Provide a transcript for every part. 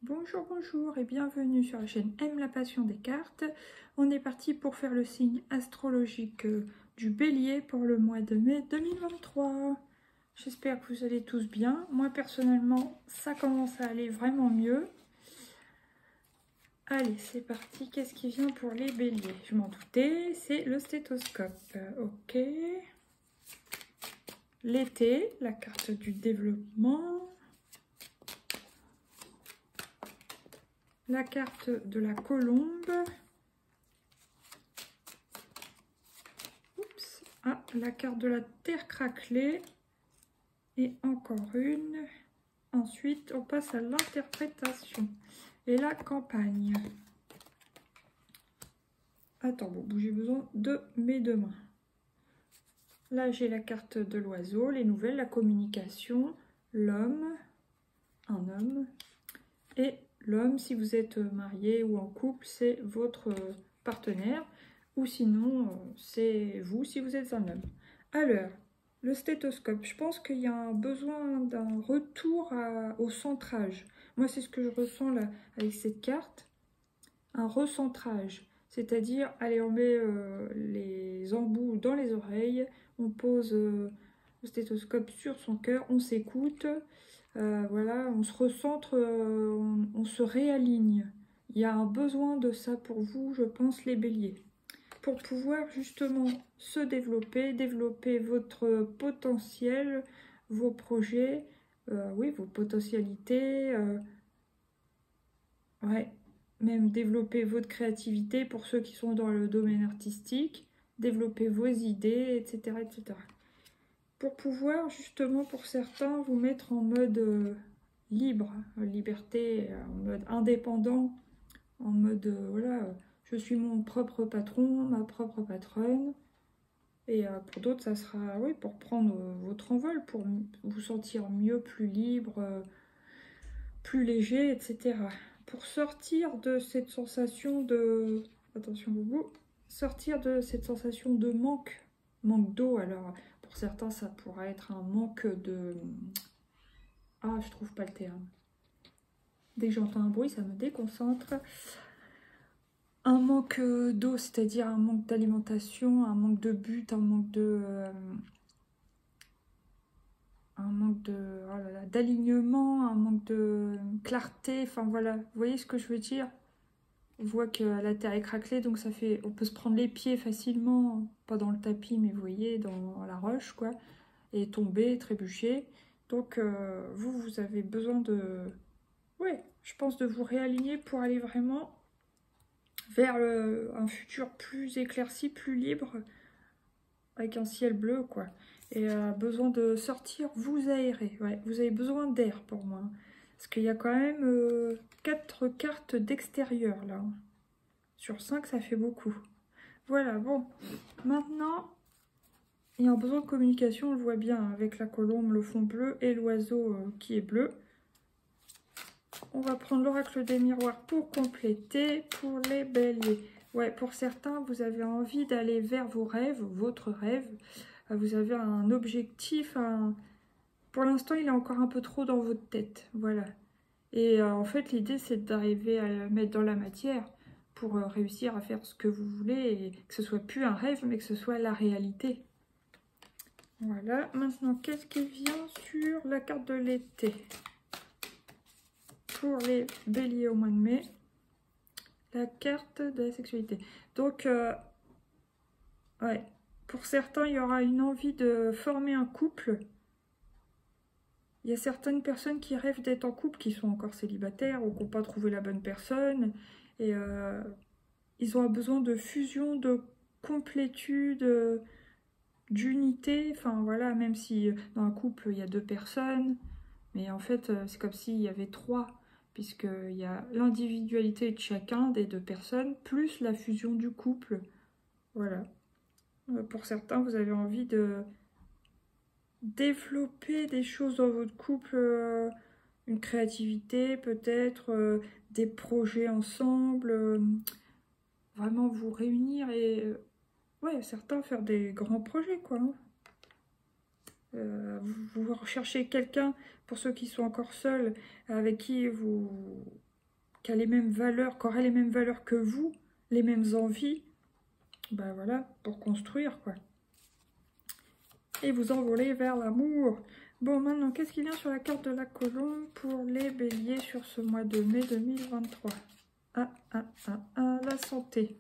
Bonjour, bonjour et bienvenue sur la chaîne Aime la passion des cartes. On est parti pour faire le signe astrologique du Bélier pour le mois de mai 2023. J'espère que vous allez tous bien. Moi personnellement, ça commence à aller vraiment mieux. Allez, c'est parti. Qu'est-ce qui vient pour les Béliers? Je m'en doutais, c'est le stéthoscope. Ok. L'été, la carte du développement. La carte de la colombe. Oups. Ah, la carte de la terre craquelée. Et encore une. Ensuite, on passe à l'interprétation. Et la campagne. Attends, bon, j'ai besoin de mes deux mains. Là, j'ai la carte de l'oiseau, les nouvelles, la communication, l'homme, un homme. Et l'homme, si vous êtes marié ou en couple, c'est votre partenaire. Ou sinon, c'est vous si vous êtes un homme. Alors, le stéthoscope, je pense qu'il y a un besoin d'un retour au centrage. Moi, c'est ce que je ressens là avec cette carte. Un recentrage. C'est-à-dire, allez, on met les embouts dans les oreilles, on pose le stéthoscope sur son cœur, on s'écoute. Voilà, on se recentre, on se réaligne. Il y a un besoin de ça pour vous, je pense, les béliers. Pour pouvoir justement se développer votre potentiel, vos projets, oui, vos potentialités, ouais, même développer votre créativité pour ceux qui sont dans le domaine artistique, développer vos idées, etc., etc. Pour pouvoir justement, pour certains, vous mettre en mode libre, liberté, en mode indépendant, en mode, voilà, je suis mon propre patron, ma propre patronne. Et pour d'autres, ça sera, oui, pour prendre votre envol, pour vous sentir mieux, plus libre, plus léger, etc. Pour sortir de cette sensation de... Attention, Boubou. Sortir de cette sensation de manque d'eau. Alors, pour certains, ça pourrait être un manque de... Ah, je trouve pas le terme. Dès que j'entends un bruit, ça me déconcentre. Un manque d'eau, c'est-à-dire un manque d'alimentation, un manque de but, un manque de... d'alignement, un manque de clarté, enfin voilà, vous voyez ce que je veux dire? On voit que la terre est craquelée, donc ça fait, on peut se prendre les pieds facilement, pas dans le tapis, mais vous voyez, dans la roche, quoi, et tomber, trébucher. Donc vous avez besoin de, ouais, je pense de vous réaligner pour aller vraiment vers un futur plus éclairci, plus libre, avec un ciel bleu, quoi. Et besoin de sortir, vous aérer. Ouais, vous avez besoin d'air pour moi. Parce qu'il y a quand même 4 cartes d'extérieur, là. Sur 5, ça fait beaucoup. Voilà, bon. Maintenant, il y a un besoin de communication, on le voit bien, avec la colombe, le fond bleu et l'oiseau qui est bleu. On va prendre l'oracle des miroirs pour compléter pour les béliers. Ouais, pour certains, vous avez envie d'aller vers vos rêves, votre rêve. Vous avez un objectif, pour l'instant, il est encore un peu trop dans votre tête. Voilà. Et en fait, l'idée, c'est d'arriver à le mettre dans la matière pour réussir à faire ce que vous voulez et que ce soit plus un rêve, mais que ce soit la réalité. Voilà. Maintenant, qu'est-ce qui vient sur la carte de l'été? Pour les béliers au mois de mai, la carte de la sexualité. Donc, ouais, pour certains, il y aura une envie de former un couple. Il y a certaines personnes qui rêvent d'être en couple, qui sont encore célibataires ou qui n'ont pas trouvé la bonne personne. Et ils ont un besoin de fusion, de complétude, d'unité. Enfin voilà, même si dans un couple, il y a 2 personnes. Mais en fait, c'est comme s'il y avait 3. Puisqu'il y a l'individualité de chacun des 2 personnes, plus la fusion du couple. Voilà. Pour certains, vous avez envie de développer des choses dans votre couple, une créativité peut-être, des projets ensemble, vraiment vous réunir et ouais, certains faire des grands projets quoi. Vous recherchez quelqu'un, pour ceux qui sont encore seuls, avec qui vous qui a les mêmes valeurs, qui aurait les mêmes valeurs que vous, les mêmes envies, ben voilà, pour construire, quoi. Et vous envoler vers l'amour. Bon, maintenant, qu'est-ce qui vient sur la carte de la colombe pour les béliers sur ce mois de mai 2023? La santé.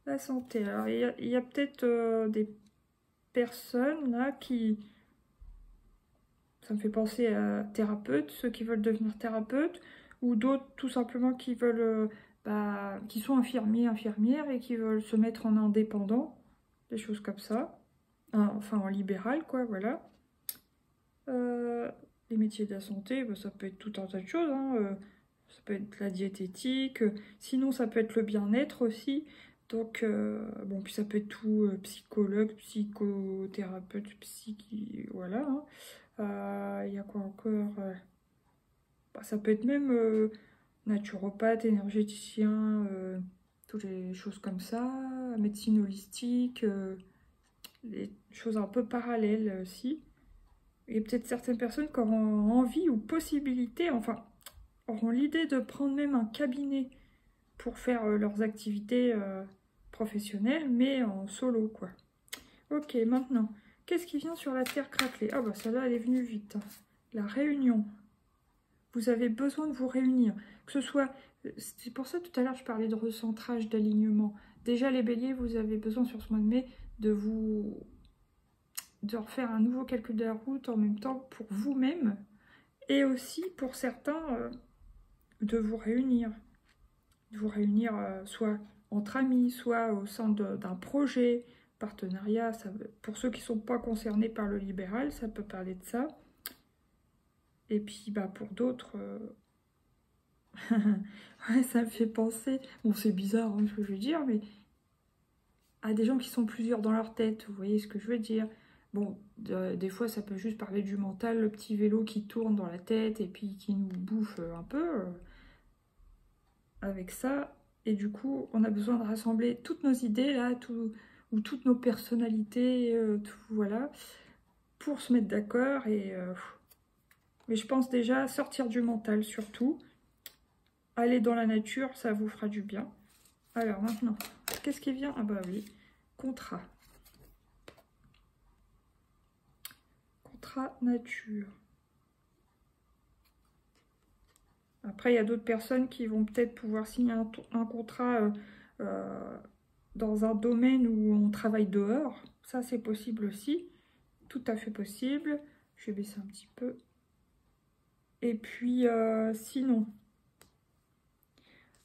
La santé. Alors, il y a peut-être des personnes, là, qui... Ça me fait penser à thérapeutes, ceux qui veulent devenir thérapeutes, ou d'autres, tout simplement, qui veulent... qui sont infirmiers, infirmières, et qui veulent se mettre en indépendant. Des choses comme ça. Enfin, en libéral, quoi, voilà. Les métiers de la santé, bah, ça peut être tout un tas de choses, hein. Ça peut être la diététique, sinon ça peut être le bien-être aussi. Donc, bon, puis ça peut être tout, psychologue, psychothérapeute, voilà. Il y a quoi encore? Bah, ça peut être même naturopathe, énergéticien, toutes les choses comme ça, médecine holistique, des choses un peu parallèles aussi. Et peut-être certaines personnes qui auront envie ou possibilité, enfin, auront l'idée de prendre même un cabinet pour faire leurs activités professionnelles, mais en solo, quoi. Ok, maintenant, qu'est-ce qui vient sur la terre craquelée? Ah bah celle-là, elle est venue vite. La réunion. Vous avez besoin de vous réunir. Que ce soit... C'est pour ça, tout à l'heure, je parlais de recentrage, d'alignement. Déjà, les béliers, vous avez besoin sur ce mois de mai de refaire un nouveau calcul de la route en même temps pour vous-même et aussi pour certains de vous réunir. De vous réunir soit entre amis, soit au sein d'un projet, partenariat. Pour ceux qui ne sont pas concernés par le libéral, ça peut parler de ça. Et puis bah, pour d'autres, ouais, ça me fait penser, bon c'est bizarre hein, ce que je veux dire, mais à des gens qui sont plusieurs dans leur tête, vous voyez ce que je veux dire? Bon, des fois, ça peut juste parler du mental, le petit vélo qui tourne dans la tête et puis qui nous bouffe un peu avec ça. Et du coup, on a besoin de rassembler toutes nos idées, là, ou toutes nos personnalités, tout, voilà, pour se mettre d'accord. Mais je pense déjà sortir du mental, surtout. Aller dans la nature, ça vous fera du bien. Alors maintenant, qu'est-ce qui vient? Ah bah oui, contrat. Nature. Après, il y a d'autres personnes qui vont peut-être pouvoir signer un contrat dans un domaine où on travaille dehors. Ça, c'est possible aussi. Tout à fait possible. Je vais baisser un petit peu. Et puis, sinon,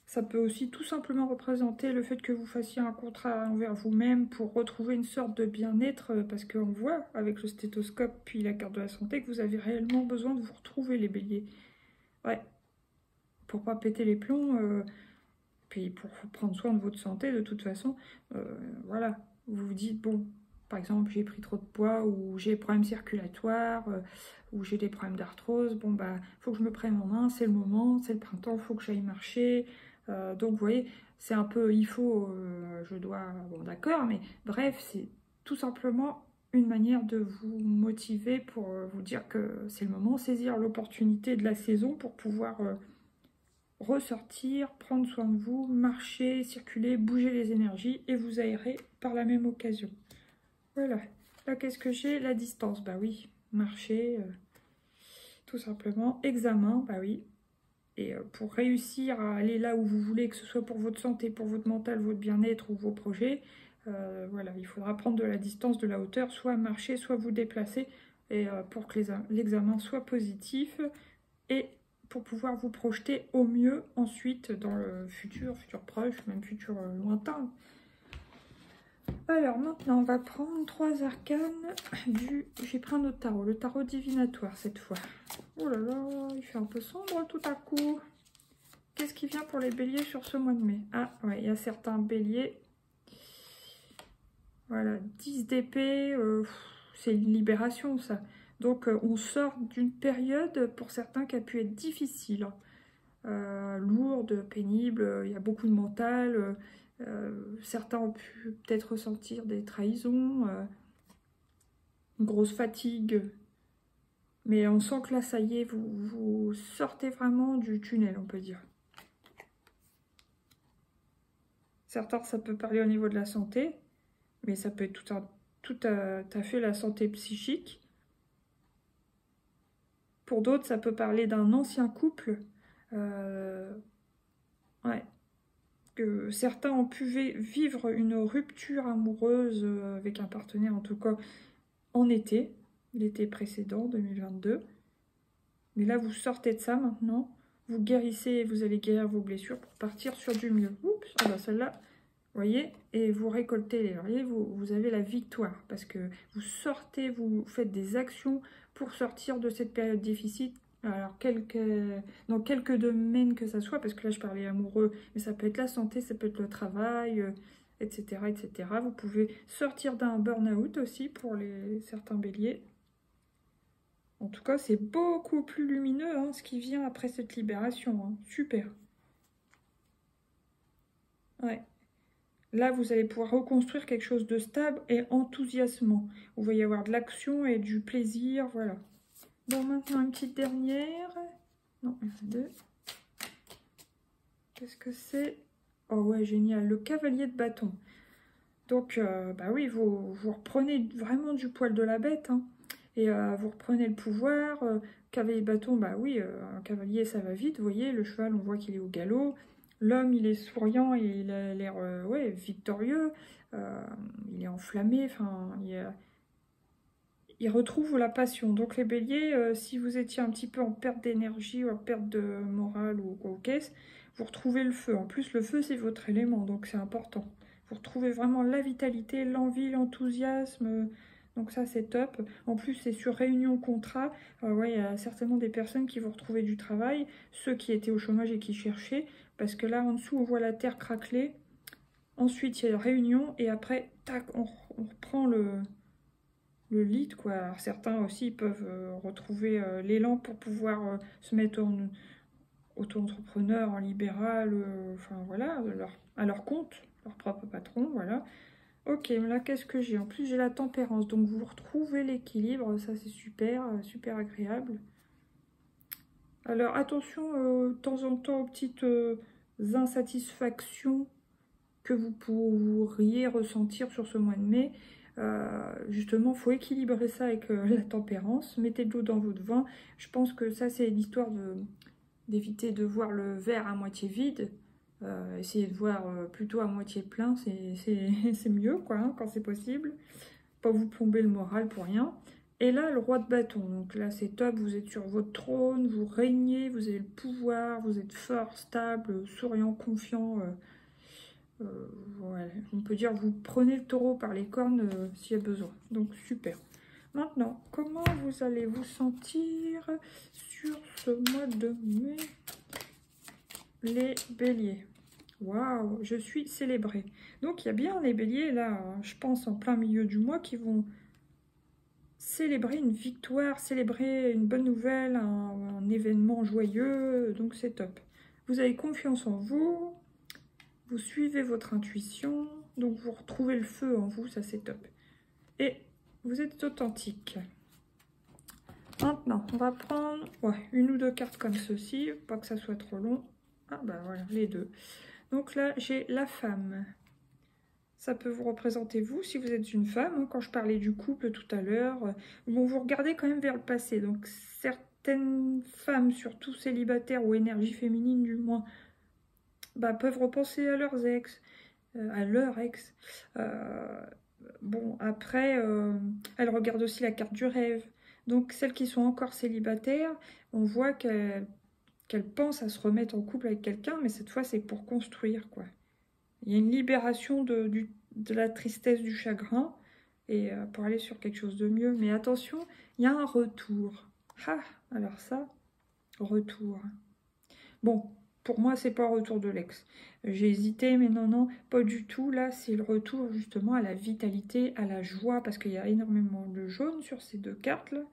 ça peut aussi tout simplement représenter le fait que vous fassiez un contrat envers vous-même pour retrouver une sorte de bien-être, parce qu'on voit avec le stéthoscope puis la carte de la santé que vous avez réellement besoin de vous retrouver, les béliers. Ouais, pour pas péter les plombs, puis pour prendre soin de votre santé, de toute façon, voilà, vous vous dites, bon, par exemple, j'ai pris trop de poids, ou j'ai des problèmes circulatoires, ou j'ai des problèmes d'arthrose, bon, bah, faut que je me prenne en main, c'est le moment, c'est le printemps, faut que j'aille marcher, donc, vous voyez, c'est un peu, il faut, je dois, bon, d'accord, mais bref, c'est tout simplement une manière de vous motiver pour vous dire que c'est le moment, saisir l'opportunité de la saison pour pouvoir ressortir, prendre soin de vous, marcher, circuler, bouger les énergies et vous aérer par la même occasion. Voilà. Là, qu'est-ce que j'ai? La distance, bah oui. Marcher, tout simplement. Examen, bah oui. Et pour réussir à aller là où vous voulez, que ce soit pour votre santé, pour votre mental, votre bien-être ou vos projets, voilà, il faudra prendre de la distance, de la hauteur, soit marcher, soit vous déplacer, et pour que l'examen soit positif, et pour pouvoir vous projeter au mieux ensuite dans le futur proche, même futur lointain. Alors maintenant, on va prendre 3 arcanes du... J'ai pris un autre tarot, le tarot divinatoire cette fois. Oh là là, il fait un peu sombre tout à coup. Qu'est-ce qui vient pour les béliers sur ce mois de mai? Ah ouais, il y a certains béliers. Voilà, 10 d'épée, c'est une libération ça. Donc on sort d'une période pour certains qui a pu être difficile. Lourde, pénible, il y a beaucoup de mental. Certains ont pu peut-être ressentir des trahisons, une grosse fatigue Mais on sent que là, ça y est, vous sortez vraiment du tunnel, on peut dire. Certains, ça peut parler au niveau de la santé, mais ça peut être tout à fait la santé psychique. Pour d'autres, ça peut parler d'un ancien couple. Ouais. Que certains ont pu vivre une rupture amoureuse avec un partenaire, en tout cas en été, l'été précédent, 2022. Mais là, vous sortez de ça maintenant. Vous guérissez et vous allez guérir vos blessures pour partir sur du mieux. Oups, ah bah celle-là, vous voyez, et vous récoltez les lauriers, vous avez la victoire. Parce que vous sortez, vous faites des actions pour sortir de cette période difficile. Alors, dans quelques domaines que ça soit, parce que là, je parlais amoureux, mais ça peut être la santé, ça peut être le travail, etc., etc. Vous pouvez sortir d'un burn-out aussi pour certains béliers. En tout cas, c'est beaucoup plus lumineux hein, ce qui vient après cette libération. Hein. Super. Ouais. Là, vous allez pouvoir reconstruire quelque chose de stable et enthousiasmant. Vous va y avoir de l'action et du plaisir, voilà. Bon, maintenant, une petite dernière. Non, il y en a deux. Qu'est-ce que c'est? Oh ouais, génial, le cavalier de bâton. Donc, bah oui, vous reprenez vraiment du poil de la bête, hein. Et vous reprenez le pouvoir. Cavalier de bâton, bah oui, un cavalier, ça va vite. Vous voyez, le cheval, on voit qu'il est au galop. L'homme, il est souriant et il a l'air ouais, victorieux. Il est enflammé. Enfin, il retrouve la passion. Donc, les béliers, si vous étiez un petit peu en perte d'énergie ou en perte de morale ou quoi qu'est-ce, vous retrouvez le feu. En plus, le feu, c'est votre élément, donc c'est important. Vous retrouvez vraiment la vitalité, l'envie, l'enthousiasme. Donc ça, c'est top. En plus, c'est sur réunion contrat. Ouais, il y a certainement des personnes qui vont retrouver du travail, ceux qui étaient au chômage et qui cherchaient. Parce que là, en dessous, on voit la terre craqueler. Ensuite, il y a la réunion. Et après, tac, on reprend le lead, quoi. Alors, certains aussi peuvent retrouver l'élan pour pouvoir se mettre en auto-entrepreneur, en libéral, enfin voilà, à leur compte, leur propre patron, voilà. Ok, là, qu'est-ce que j'ai? En plus, j'ai la tempérance, donc vous retrouvez l'équilibre, ça c'est super, super agréable. Alors, attention, de temps en temps, aux petites insatisfactions que vous pourriez ressentir sur ce mois de mai. Justement, il faut équilibrer ça avec la tempérance. Mettez de l'eau dans votre vin. Je pense que ça, c'est l'histoire d'éviter de voir le verre à moitié vide. Essayez de voir plutôt à moitié plein, c'est mieux, quoi, hein, quand c'est possible. Pas vous plomber le moral pour rien. Et là, le roi de bâton. Donc là, c'est top. Vous êtes sur votre trône, vous régnez, vous avez le pouvoir, vous êtes fort, stable, souriant, confiant. Ouais, on peut dire vous prenez le taureau par les cornes s'il y a besoin. Donc super. Maintenant, comment vous allez vous sentir sur ce mois de mai, les béliers? Waouh, je suis célébrée. Donc il y a bien les béliers là, je pense en plein milieu du mois, qui vont célébrer une victoire, célébrer une bonne nouvelle, un événement joyeux. Donc c'est top. Vous avez confiance en vous. Vous suivez votre intuition, donc vous retrouvez le feu en vous, ça c'est top. Et vous êtes authentique. Maintenant, on va prendre une ou deux cartes comme ceci, pas que ça soit trop long. Ah bah voilà, les deux. Donc là, j'ai la femme. Ça peut vous représenter vous, si vous êtes une femme. Hein, quand je parlais du couple tout à l'heure, bon, vous regardez quand même vers le passé. Donc certaines femmes, surtout célibataires ou énergie féminine du moins, bah, peuvent repenser à leurs ex, à leur ex. Bon, après, elles regardent aussi la carte du rêve. Donc, celles qui sont encore célibataires, on voit qu'elles pensent à se remettre en couple avec quelqu'un, mais cette fois, c'est pour construire, quoi. Il y a une libération de la tristesse, du chagrin, et pour aller sur quelque chose de mieux. Mais attention, il y a un retour. Ah, alors ça, retour. Bon, pour moi, c'est pas un retour de l'ex. J'ai hésité, mais non, non, pas du tout. Là, c'est le retour justement à la vitalité, à la joie, parce qu'il y a énormément de jaune sur ces deux cartes-là.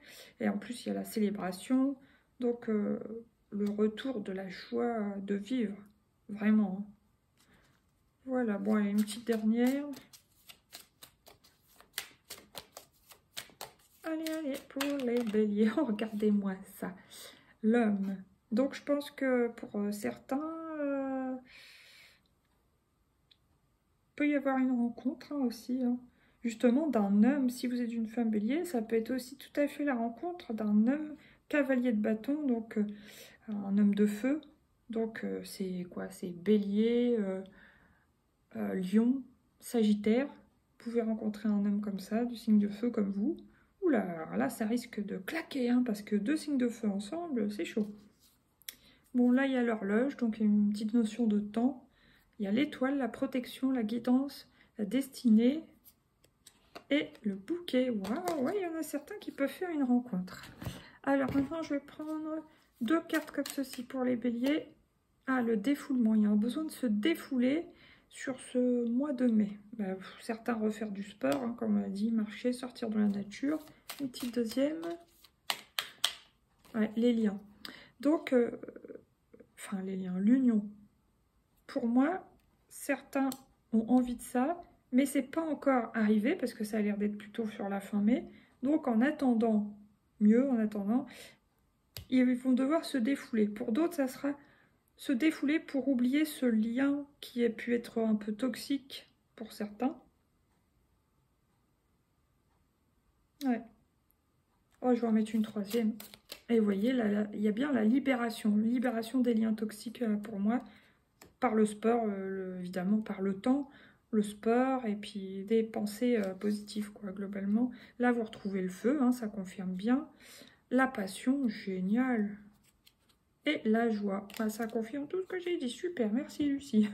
Et en plus, il y a la célébration. Donc, le retour de la joie de vivre. Vraiment. Voilà, bon, allez, une petite dernière. Allez, allez, pour les béliers. Oh, regardez-moi ça. L'homme. Donc, je pense que pour certains, peut y avoir une rencontre aussi. Hein. Justement, d'un homme. Si vous êtes une femme bélier, ça peut être aussi tout à fait la rencontre d'un homme cavalier de bâton. Donc, un homme de feu. Donc, c'est quoi? C'est bélier, lion, sagittaire. Vous pouvez rencontrer un homme comme ça, du signe de feu comme vous. Oula, alors là, ça risque de claquer, hein, parce que deux signes de feu ensemble, c'est chaud. Bon, là, il y a l'horloge, donc une petite notion de temps. Il y a l'étoile, la protection, la guidance, la destinée et le bouquet. Waouh, ouais, il y en a certains qui peuvent faire une rencontre. Alors maintenant, je vais prendre 2 cartes comme ceci pour les béliers. Ah, le défoulement. Il y a besoin de se défouler sur ce mois de mai. Bah, certains refaire du sport, hein, comme on a dit, marcher, sortir de la nature. Une petite deuxième. Ouais, les liens. Donc, enfin les liens, l'union. Pour moi, certains ont envie de ça, mais c'est pas encore arrivé parce que ça a l'air d'être plutôt sur la fin mai. Donc en attendant, ils vont devoir se défouler. Pour d'autres, ça sera se défouler pour oublier ce lien qui a pu être un peu toxique pour certains. Ouais. Oh, je vais en mettre une troisième. Et vous voyez, là, il y a bien la libération des liens toxiques pour moi, par le sport, évidemment, par le temps, le sport, et puis des pensées positives, quoi, globalement. Là, vous retrouvez le feu, hein, ça confirme bien. La passion, génial. Et la joie, bah, ça confirme tout ce que j'ai dit. Super, merci Lucie.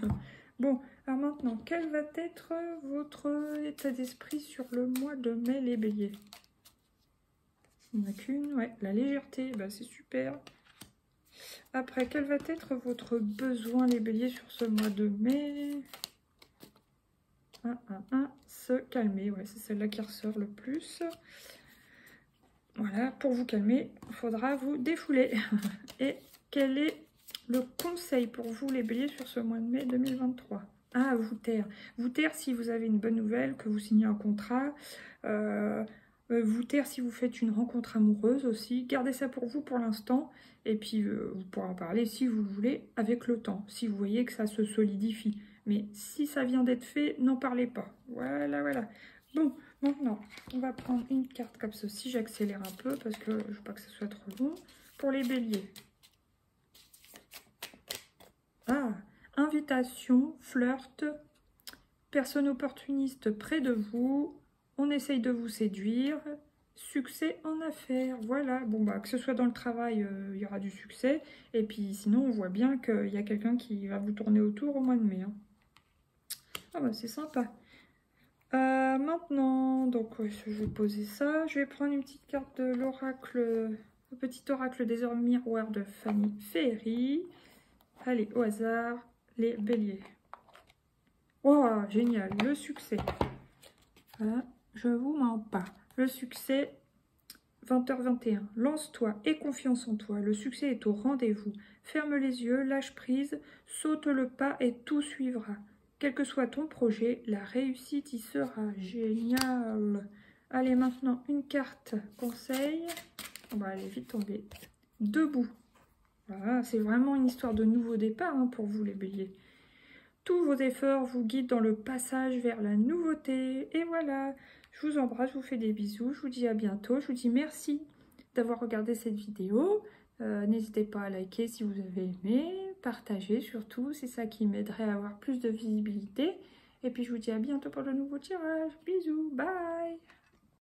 Bon, alors maintenant, quel va être votre état d'esprit sur le mois de mai, les béliers? Il n'y en a qu'une, ouais, la légèreté, bah, c'est super. Après, quel va être votre besoin, les béliers, sur ce mois de mai? Se calmer, ouais, c'est celle-là qui ressort le plus. Voilà, pour vous calmer, il faudra vous défouler. Et quel est le conseil pour vous, les béliers, sur ce mois de mai 2023? Ah, vous taire. Vous taire si vous avez une bonne nouvelle, que vous signez un contrat. Vous taire si vous faites une rencontre amoureuse aussi. Gardez ça pour vous pour l'instant. Et puis, vous pourrez en parler si vous le voulez avec le temps. Si vous voyez que ça se solidifie. Mais si ça vient d'être fait, n'en parlez pas. Voilà, voilà. Bon, maintenant, on va prendre une carte comme ceci. J'accélère un peu parce que je ne veux pas que ce soit trop long. Pour les béliers. Ah, invitation, flirt, personne opportuniste près de vous. On essaye de vous séduire. Succès en affaires. Voilà. Bon, bah, que ce soit dans le travail, il y aura du succès. Et puis, sinon, on voit bien qu'il y a quelqu'un qui va vous tourner autour au mois de mai. Hein. Ah, bah, c'est sympa. Maintenant, donc, je vais poser ça. Je vais prendre une petite carte de l'oracle, le petit oracle des heures miroirs de Fanny Ferry. Allez, au hasard, les béliers. Wow, génial, le succès. Voilà, je vous mens pas. Le succès, 20h21. Lance-toi, aie confiance en toi. Le succès est au rendez-vous. Ferme les yeux, lâche prise, saute le pas et tout suivra. Quel que soit ton projet, la réussite y sera. Génial. Allez, maintenant, une carte conseil. On va aller vite tomber. Debout. Voilà, c'est vraiment une histoire de nouveau départ hein, pour vous, les béliers. Tous vos efforts vous guident dans le passage vers la nouveauté. Et voilà, je vous embrasse, je vous fais des bisous, je vous dis à bientôt. Je vous dis merci d'avoir regardé cette vidéo. N'hésitez pas à liker si vous avez aimé, partager surtout, c'est ça qui m'aiderait à avoir plus de visibilité. Et puis je vous dis à bientôt pour le nouveau tirage. Bisous, bye!